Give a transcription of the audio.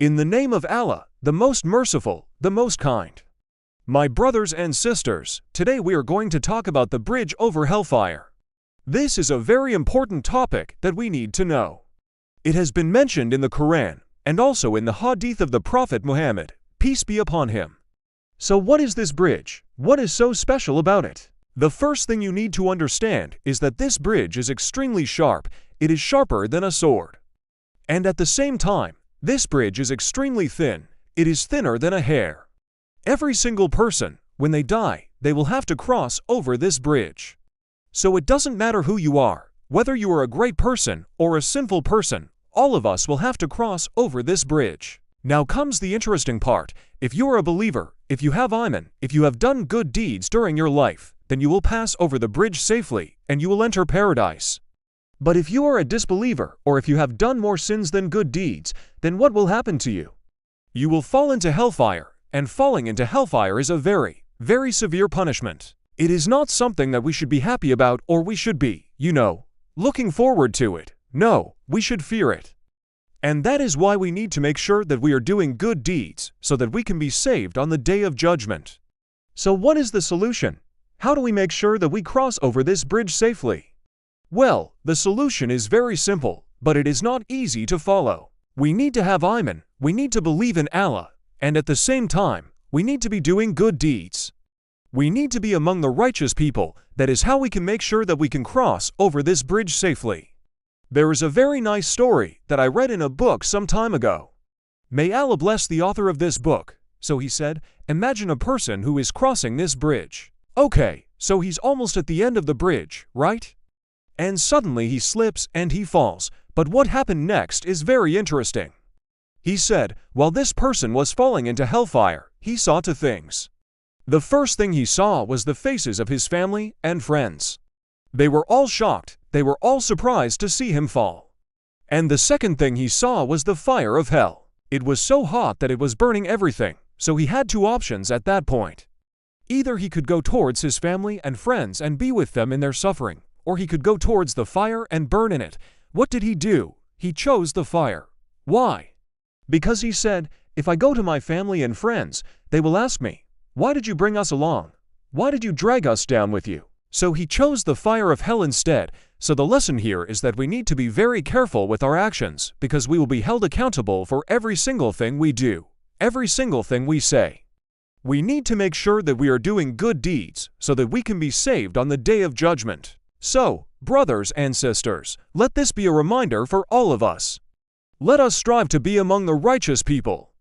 In the name of Allah, the most merciful, the most kind. My brothers and sisters, today we are going to talk about the bridge over Hellfire. This is a very important topic that we need to know. It has been mentioned in the Quran, and also in the Hadith of the Prophet Muhammad, peace be upon him. So what is this bridge? What is so special about it? The first thing you need to understand is that this bridge is extremely sharp. It is sharper than a sword. And at the same time, this bridge is extremely thin. It is thinner than a hair. Every single person, when they die, they will have to cross over this bridge. So it doesn't matter who you are, whether you are a great person or a sinful person, all of us will have to cross over this bridge. Now comes the interesting part. If you are a believer, if you have Iman, if you have done good deeds during your life, then you will pass over the bridge safely, and you will enter paradise. But if you are a disbeliever, or if you have done more sins than good deeds, then what will happen to you? You will fall into hellfire, and falling into hellfire is a very, very severe punishment. It is not something that we should be happy about or we should be, looking forward to it. No, we should fear it. And that is why we need to make sure that we are doing good deeds, so that we can be saved on the day of judgment. So what is the solution? How do we make sure that we cross over this bridge safely? Well, the solution is very simple, but it is not easy to follow. We need to have Iman, we need to believe in Allah, and at the same time, we need to be doing good deeds. We need to be among the righteous people. That is how we can make sure that we can cross over this bridge safely. There is a very nice story that I read in a book some time ago. May Allah bless the author of this book. So he said, imagine a person who is crossing this bridge. Okay, so he's almost at the end of the bridge, right? And suddenly he slips and he falls. But what happened next is very interesting. He said, while this person was falling into hellfire, he saw two things. The first thing he saw was the faces of his family and friends. They were all shocked, they were all surprised to see him fall. And the second thing he saw was the fire of hell. It was so hot that it was burning everything, so he had two options at that point. Either he could go towards his family and friends and be with them in their suffering, or he could go towards the fire and burn in it. What did he do? He chose the fire. Why? Because he said, if I go to my family and friends, they will ask me, why did you bring us along? Why did you drag us down with you? So he chose the fire of hell instead. So the lesson here is that we need to be very careful with our actions, because we will be held accountable for every single thing we do, every single thing we say. We need to make sure that we are doing good deeds, so that we can be saved on the day of judgment. So, brothers and sisters, let this be a reminder for all of us. Let us strive to be among the righteous people.